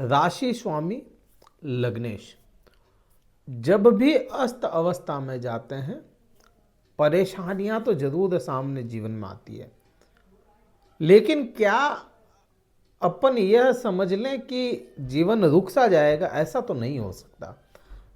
राशि स्वामी लग्नेश जब भी अस्त अवस्था में जाते हैं, परेशानियां तो जरूर सामने जीवन में आती है, लेकिन क्या अपन यह समझ लें कि जीवन रुक सा जाएगा? ऐसा तो नहीं हो सकता।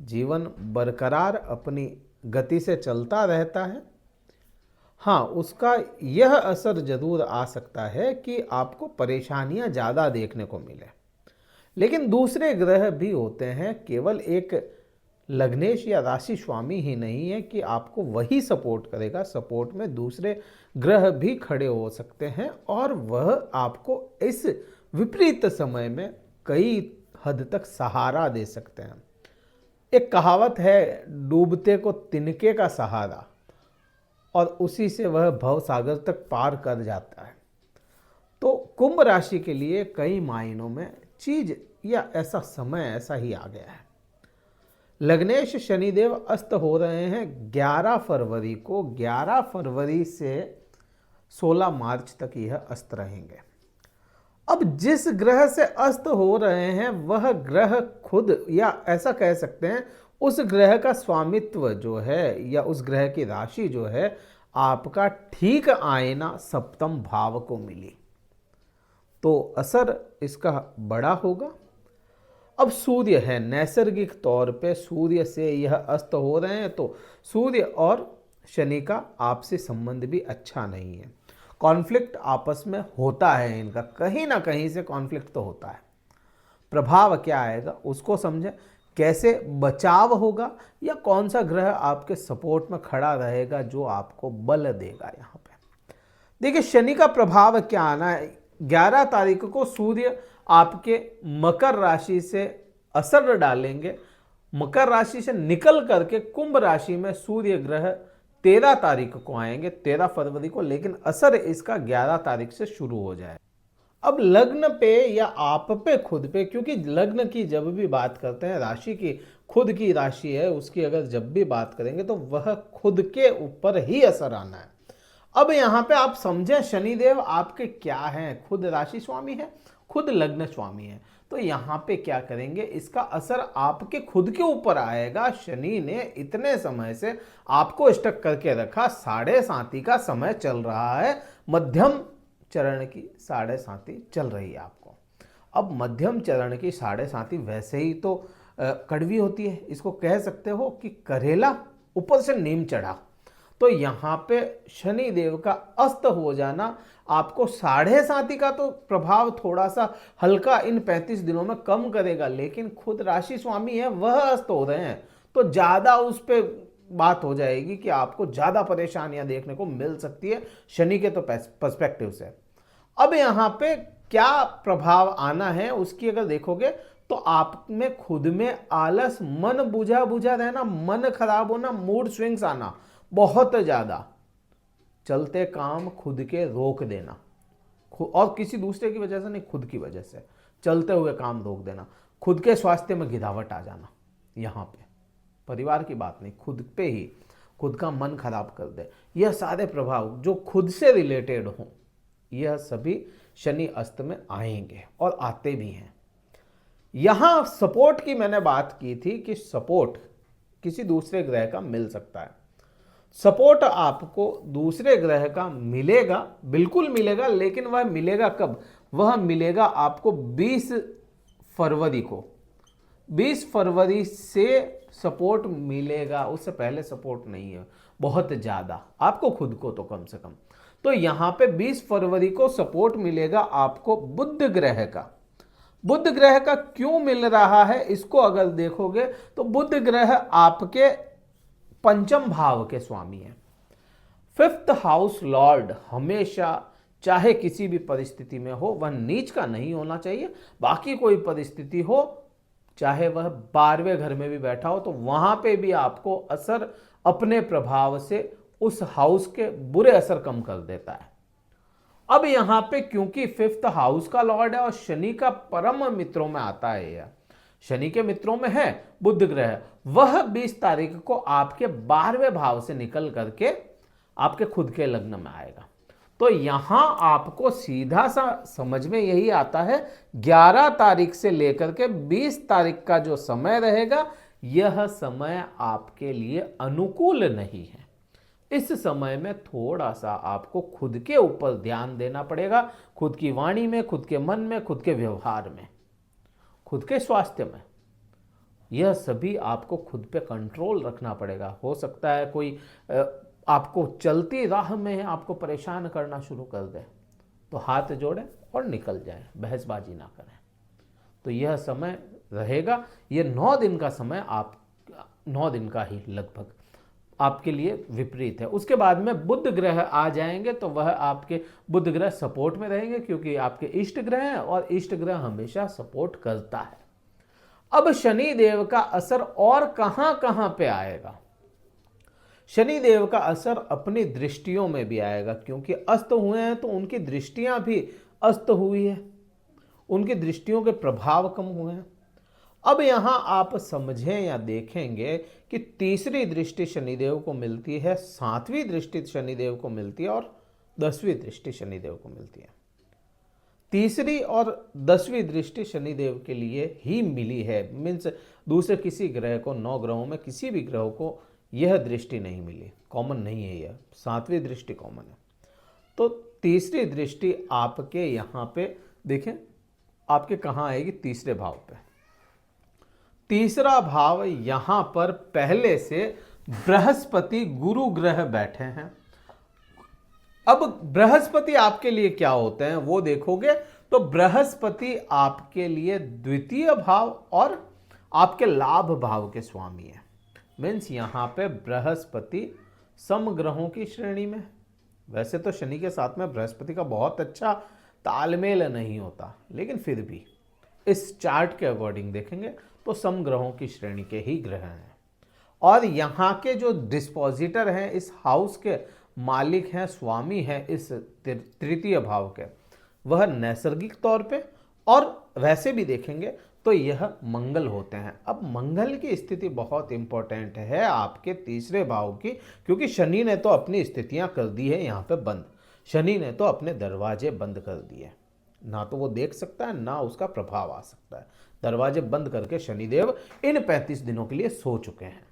जीवन बरकरार अपनी गति से चलता रहता है। हाँ, उसका यह असर जरूर आ सकता है कि आपको परेशानियां ज़्यादा देखने को मिले, लेकिन दूसरे ग्रह भी होते हैं। केवल एक लग्नेश या राशि स्वामी ही नहीं है कि आपको वही सपोर्ट करेगा। सपोर्ट में दूसरे ग्रह भी खड़े हो सकते हैं और वह आपको इस विपरीत समय में कई हद तक सहारा दे सकते हैं। एक कहावत है, डूबते को तिनके का सहारा, और उसी से वह भव सागर तक पार कर जाता है। तो कुंभ राशि के लिए कई मायनों में चीज या ऐसा समय ऐसा ही आ गया है। लग्नेश शनिदेव अस्त हो रहे हैं 11 फरवरी को। 11 फरवरी से 16 मार्च तक यह अस्त रहेंगे। अब जिस ग्रह से अस्त हो रहे हैं वह ग्रह खुद, या ऐसा कह सकते हैं उस ग्रह का स्वामित्व जो है या उस ग्रह की राशि जो है, आपका ठीक आईना सप्तम भाव को मिली, तो असर इसका बड़ा होगा। अब सूर्य है, नैसर्गिक तौर पे सूर्य से यह अस्त हो रहे हैं, तो सूर्य और शनि का आपसी संबंध भी अच्छा नहीं है। कॉन्फ्लिक्ट आपस में होता है, इनका कहीं ना कहीं से कॉन्फ्लिक्ट तो होता है। प्रभाव क्या आएगा उसको समझें, कैसे बचाव होगा, या कौन सा ग्रह आपके सपोर्ट में खड़ा रहेगा जो आपको बल देगा। यहाँ पे देखिए, शनि का प्रभाव क्या आना है। 11 तारीख को सूर्य आपके मकर राशि से असर डालेंगे। मकर राशि से निकल करके कुंभ राशि में सूर्य ग्रह 13 तारीख को आएंगे, 13 फरवरी को, लेकिन असर इसका 11 तारीख से शुरू हो जाए। अब लग्न पे या आप पे खुद पे, क्योंकि लग्न की जब भी बात करते हैं, राशि की खुद की राशि है, उसकी अगर जब भी बात करेंगे तो वह खुद के ऊपर ही असर आना है। अब यहाँ पे आप समझें, शनिदेव आपके क्या हैं, खुद राशि स्वामी है, खुद लग्न स्वामी है। तो यहाँ पे क्या करेंगे, इसका असर आपके खुद के ऊपर आएगा। शनि ने इतने समय से आपको स्टक करके रखा, 7.5 का समय चल रहा है, मध्यम चरण की 7.5 चल रही है आपको। अब मध्यम चरण की 7.5 वैसे ही तो कड़वी होती है, इसको कह सकते हो कि करेला ऊपर से नीम चढ़ा। तो यहाँ पे शनि देव का अस्त हो जाना आपको 7.5 का तो प्रभाव थोड़ा सा हल्का इन 35 दिनों में कम करेगा, लेकिन खुद राशि स्वामी है वह अस्त हो रहे हैं, तो ज्यादा उस पर बात हो जाएगी कि आपको ज्यादा परेशानियां देखने को मिल सकती है शनि के तो पर्सपेक्टिव से। अब यहाँ पे क्या प्रभाव आना है उसकी अगर देखोगे तो आप में खुद में आलस, मन बुझा बुझा रहना, मन खराब होना, मूड स्विंग्स आना बहुत ज्यादा, चलते काम खुद के रोक देना, और किसी दूसरे की वजह से नहीं, खुद की वजह से चलते हुए काम रोक देना, खुद के स्वास्थ्य में गिरावट आ जाना, यहाँ पे परिवार की बात नहीं, खुद पे ही खुद का मन खराब कर दे, यह सारे प्रभाव जो खुद से रिलेटेड हों, यह सभी शनि अस्त में आएंगे और आते भी हैं। यहां सपोर्ट की मैंने बात की थी कि सपोर्ट किसी दूसरे ग्रह का मिल सकता है। सपोर्ट आपको दूसरे ग्रह का मिलेगा, बिल्कुल मिलेगा, लेकिन वह मिलेगा कब? वह मिलेगा आपको 20 फरवरी को। 20 फरवरी से सपोर्ट मिलेगा, उससे पहले सपोर्ट नहीं है बहुत ज्यादा, आपको खुद को तो कम से कम। तो यहां पे 20 फरवरी को सपोर्ट मिलेगा आपको बुध ग्रह का। बुध ग्रह का क्यों मिल रहा है इसको अगर देखोगे तो बुध ग्रह आपके पंचम भाव के स्वामी है। 5th हाउस लॉर्ड हमेशा, चाहे किसी भी परिस्थिति में हो, वह नीच का नहीं होना चाहिए। बाकी कोई परिस्थिति हो, चाहे वह 12वें घर में भी बैठा हो, तो वहां पे भी आपको असर अपने प्रभाव से उस हाउस के बुरे असर कम कर देता है। अब यहां पे क्योंकि 5th हाउस का लॉर्ड है और शनि का परम मित्रों में आता है, यह शनि के मित्रों में है बुध ग्रह, वह 20 तारीख को आपके 12वें भाव से निकल करके आपके खुद के लग्न में आएगा। तो यहां आपको सीधा सा समझ में यही आता है 11 तारीख से लेकर के 20 तारीख का जो समय रहेगा, यह समय आपके लिए अनुकूल नहीं है। इस समय में थोड़ा सा आपको खुद के ऊपर ध्यान देना पड़ेगा, खुद की वाणी में, खुद के मन में, खुद के व्यवहार में, खुद के स्वास्थ्य में। यह सभी आपको खुद पे कंट्रोल रखना पड़ेगा। हो सकता है कोई आपको चलती राह में आपको परेशान करना शुरू कर दे, तो हाथ जोड़ें और निकल जाएं, बहसबाजी ना करें। तो यह समय रहेगा, यह 9 दिन का समय, आप 9 दिन का ही लगभग आपके लिए विपरीत है। उसके बाद में बुध ग्रह आ जाएंगे, तो वह आपके बुध ग्रह सपोर्ट में रहेंगे, क्योंकि आपके इष्ट ग्रह हैं और इष्ट ग्रह हमेशा सपोर्ट करता है। अब शनि देव का असर और कहां कहां पे आएगा? शनि देव का असर अपनी दृष्टियों में भी आएगा, क्योंकि अस्त हुए हैं तो उनकी दृष्टियां भी अस्त हुई है, उनकी दृष्टियों के प्रभाव कम हुए हैं। अब यहां आप समझें या देखेंगे कि तीसरी दृष्टि शनिदेव को मिलती है, 7वीं दृष्टि शनिदेव को मिलती है और 10वीं दृष्टि शनिदेव को मिलती है। तीसरी और 10वीं दृष्टि शनिदेव के लिए ही मिली है, मीन्स दूसरे किसी ग्रह को, 9 ग्रहों में किसी भी ग्रह को यह दृष्टि नहीं मिली, कॉमन नहीं है, यह 7वीं दृष्टि कॉमन है। तो तीसरी दृष्टि आपके यहां पे देखें, आपके कहां आएगी? तीसरे भाव पे। तीसरा भाव यहां पर पहले से बृहस्पति गुरु ग्रह बैठे हैं। अब बृहस्पति आपके लिए क्या होते हैं वो देखोगे तो बृहस्पति आपके लिए द्वितीय भाव और आपके लाभ भाव के स्वामी है। मीन्स यहां पे बृहस्पति समग्रहों की श्रेणी में। वैसे तो शनि के साथ में बृहस्पति का बहुत अच्छा तालमेल नहीं होता, लेकिन फिर भी इस चार्ट के अकॉर्डिंग देखेंगे तो समग्रहों की श्रेणी के ही ग्रह हैं। और यहाँ के जो डिस्पोजिटर हैं, इस हाउस के मालिक हैं, स्वामी हैं इस तृतीय भाव के, वह नैसर्गिक तौर पे और वैसे भी देखेंगे तो यह मंगल होते हैं। अब मंगल की स्थिति बहुत इंपॉर्टेंट है आपके तीसरे भाव की, क्योंकि शनि ने तो अपनी स्थितियां कर दी है यहाँ पे बंद। शनि ने तो अपने दरवाजे बंद कर दिए, ना तो वो देख सकता है ना उसका प्रभाव आ सकता है। दरवाजे बंद करके शनिदेव इन 35 दिनों के लिए सो चुके हैं।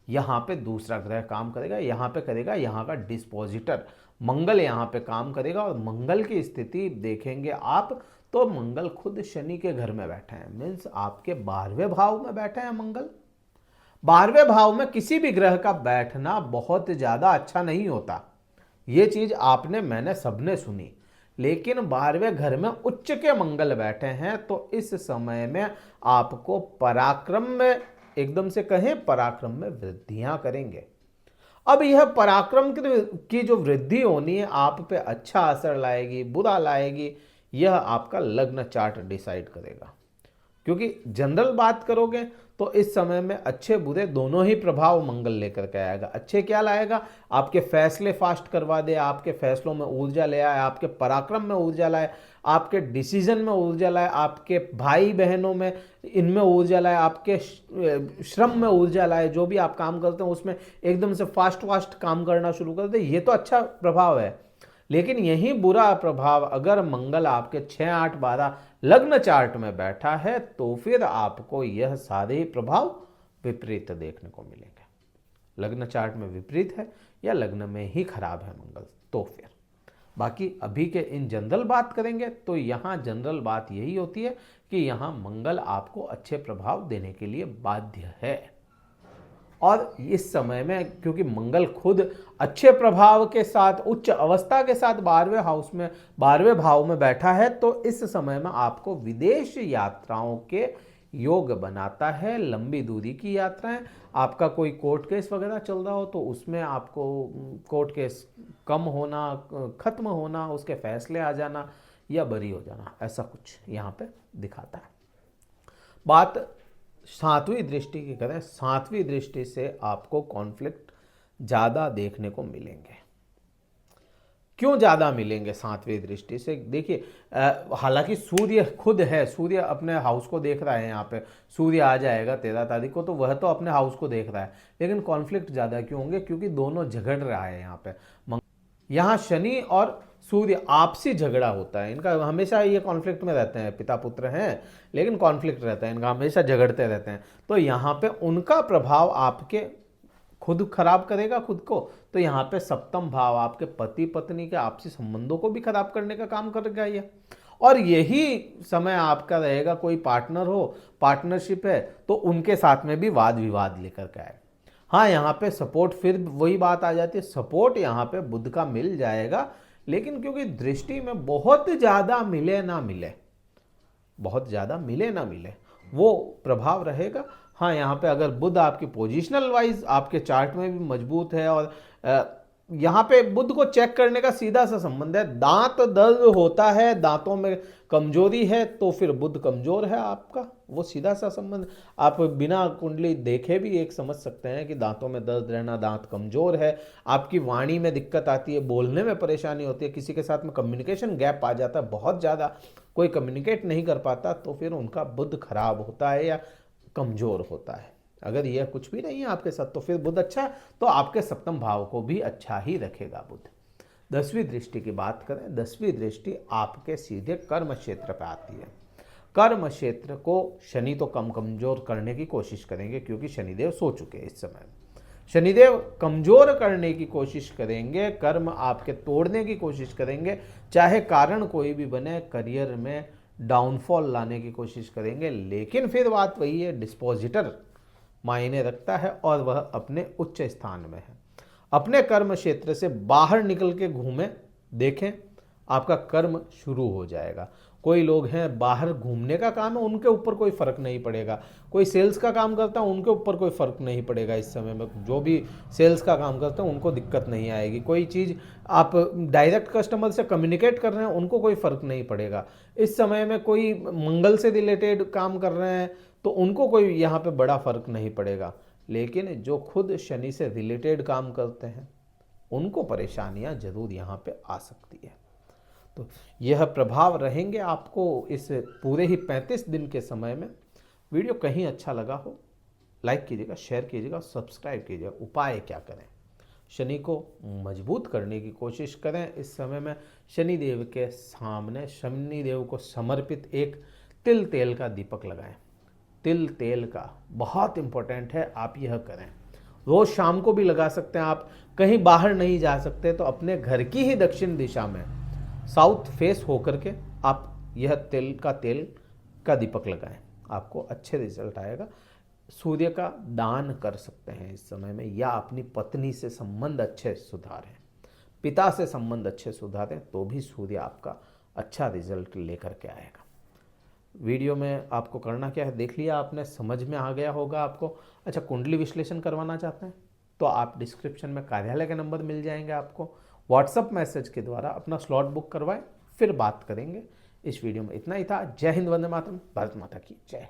यहाँ पे दूसरा ग्रह काम करेगा, यहाँ पे करेगा यहाँ का डिस्पोजिटर मंगल यहाँ पे काम करेगा। और मंगल की स्थिति देखेंगे आप तो मंगल खुद शनि के घर में बैठे हैं, मीन्स आपके 12वें भाव में बैठे हैं मंगल। 12वें भाव में किसी भी ग्रह का बैठना बहुत ज्यादा अच्छा नहीं होता, ये चीज आपने मैंने सबने सुनी। लेकिन 12वें घर में उच्च के मंगल बैठे हैं तो इस समय में आपको पराक्रम में, एकदम से कहें पराक्रम में वृद्धियां करेंगे। अब यह पराक्रम की जो वृद्धि होनी है आप पे अच्छा असर लाएगी, बुरा लाएगी, यह आपका लग्न चार्ट डिसाइड करेगा। क्योंकि जनरल बात करोगे तो इस समय में अच्छे बुरे दोनों ही प्रभाव मंगल लेकर के आएगा। अच्छे क्या लाएगा? आपके फैसले फास्ट करवा दे, आपके फैसलों में ऊर्जा ले आए, आपके पराक्रम में ऊर्जा लाए, आपके डिसीजन में ऊर्जा लाए, आपके भाई बहनों में इनमें ऊर्जा लाए, आपके श्रम में ऊर्जा लाए। जो भी आप काम करते हैं उसमें एकदम से फास्ट काम करना शुरू कर दे, ये तो अच्छा प्रभाव है। लेकिन यही बुरा प्रभाव अगर मंगल आपके 6, 8, 12 लग्न चार्ट में बैठा है तो फिर आपको यह सारे प्रभाव विपरीत देखने को मिलेंगे। लग्न चार्ट में विपरीत है या लग्न में ही खराब है मंगल, तो फिर बाकी अभी के इन जनरल बात करेंगे तो यहाँ जनरल बात यही होती है कि यहाँ मंगल आपको अच्छे प्रभाव देने के लिए बाध्य है। और इस समय में क्योंकि मंगल खुद अच्छे प्रभाव के साथ, उच्च अवस्था के साथ 12वें हाउस में, 12वें भाव में बैठा है, तो इस समय में आपको विदेश यात्राओं के योग बनाता है। लंबी दूरी की यात्राएं, आपका कोई कोर्ट केस वगैरह चल रहा हो तो उसमें आपको कोर्ट केस कम होना, खत्म होना, उसके फैसले आ जाना या बरी हो जाना, ऐसा कुछ यहाँ पे दिखाता है। बात 7वीं दृष्टि की करें, 7वीं दृष्टि से आपको कॉन्फ्लिक्ट ज़्यादा देखने को मिलेंगे। क्यों ज़्यादा मिलेंगे 7वीं दृष्टि से? देखिए, हालांकि सूर्य खुद है, सूर्य अपने हाउस को देख रहा है। यहाँ पे सूर्य आ जाएगा 13 तारीख को, तो वह तो अपने हाउस को देख रहा है। लेकिन कॉन्फ्लिक्ट ज़्यादा क्यों होंगे? क्योंकि दोनों झगड़ रहा है यहाँ पे। यहाँ शनि और सूर्य आपसी झगड़ा होता है इनका, हमेशा ये कॉन्फ्लिक्ट में रहते हैं, पिता पुत्र हैं लेकिन कॉन्फ्लिक्ट रहता है इनका, हमेशा झगड़ते रहते हैं। तो यहाँ पे उनका प्रभाव आपके खुद खराब करेगा खुद को, तो यहाँ पे सप्तम भाव आपके पति पत्नी के आपसी संबंधों को भी खराब करने का काम करेगा ये। और यही समय आपका रहेगा, कोई पार्टनर हो, पार्टनरशिप है, तो उनके साथ में भी वाद विवाद लेकर के आए। हाँ, यहाँ पे सपोर्ट, फिर वही बात आ जाती है, सपोर्ट यहाँ पे बुध का मिल जाएगा, लेकिन क्योंकि दृष्टि में बहुत ज़्यादा मिले ना मिले, बहुत ज़्यादा मिले ना मिले, वो प्रभाव रहेगा। हाँ, यहाँ पे अगर बुध आपकी पोजिशनल वाइज आपके चार्ट में भी मजबूत है, और यहाँ पे बुध को चेक करने का सीधा सा संबंध है, दांत दर्द होता है, दांतों में कमजोरी है, तो फिर बुध कमजोर है आपका, वो सीधा सा संबंध। आप बिना कुंडली देखे भी एक समझ सकते हैं कि दांतों में दर्द रहना, दांत कमजोर है, आपकी वाणी में दिक्कत आती है, बोलने में परेशानी होती है, किसी के साथ में कम्युनिकेशन गैप आ जाता है बहुत ज़्यादा, कोई कम्युनिकेट नहीं कर पाता, तो फिर उनका बुध खराब होता है या कमजोर होता है। अगर यह कुछ भी नहीं है आपके साथ, तो फिर बुध अच्छा है, तो आपके सप्तम भाव को भी अच्छा ही रखेगा बुध। 10वीं दृष्टि की बात करें, 10वीं दृष्टि आपके सीधे कर्म क्षेत्र पे आती है। कर्म क्षेत्र को शनि तो कमजोर करने की कोशिश करेंगे, क्योंकि शनिदेव सो चुके हैं इस समय। शनिदेव कमजोर करने की कोशिश करेंगे, कर्म आपके तोड़ने की कोशिश करेंगे, चाहे कारण कोई भी बने, करियर में डाउनफॉल लाने की कोशिश करेंगे। लेकिन फिर बात वही है, डिस्पोजिटर मायने रखता है और वह अपने उच्च स्थान में है। अपने कर्म क्षेत्र से बाहर निकल के घूमें, देखें, आपका कर्म शुरू हो जाएगा। कोई लोग हैं बाहर घूमने का काम है, उनके ऊपर कोई फर्क नहीं पड़ेगा। कोई सेल्स का काम करता है, उनके ऊपर कोई फर्क नहीं पड़ेगा। इस समय में जो भी सेल्स का काम करते हैं उनको दिक्कत नहीं आएगी। कोई चीज़ आप डायरेक्ट कस्टमर से कम्युनिकेट कर रहे हैं, उनको कोई फर्क नहीं पड़ेगा। इस समय में कोई मंगल से रिलेटेड काम कर रहे हैं, तो उनको कोई यहाँ पे बड़ा फर्क नहीं पड़ेगा। लेकिन जो खुद शनि से रिलेटेड काम करते हैं, उनको परेशानियाँ जरूर यहाँ पे आ सकती है। तो यह प्रभाव रहेंगे आपको इस पूरे ही 35 दिन के समय में। वीडियो कहीं अच्छा लगा हो, लाइक कीजिएगा, शेयर कीजिएगा, सब्सक्राइब कीजिएगा। उपाय क्या करें? शनि को मजबूत करने की कोशिश करें। इस समय में शनिदेव के सामने शनिदेव को समर्पित एक तिल तेल का दीपक लगाएं। तिल तेल का बहुत इंपॉर्टेंट है, आप यह करें। रोज शाम को भी लगा सकते हैं। आप कहीं बाहर नहीं जा सकते तो अपने घर की ही दक्षिण दिशा में साउथ फेस होकर के आप यह तेल का दीपक लगाएं, आपको अच्छे रिजल्ट आएगा। सूर्य का दान कर सकते हैं इस समय में, या अपनी पत्नी से संबंध अच्छे सुधारें, पिता से संबंध अच्छे सुधारें, तो भी सूर्य आपका अच्छा रिजल्ट लेकर के आएगा। वीडियो में आपको करना क्या है देख लिया आपने, समझ में आ गया होगा आपको। अच्छा, कुंडली विश्लेषण करवाना चाहते हैं तो आप डिस्क्रिप्शन में कार्यालय के नंबर मिल जाएंगे आपको, व्हाट्सअप मैसेज के द्वारा अपना स्लॉट बुक करवाएं, फिर बात करेंगे। इस वीडियो में इतना ही था। जय हिंद, वंदे मातरम, भारत माता की जय।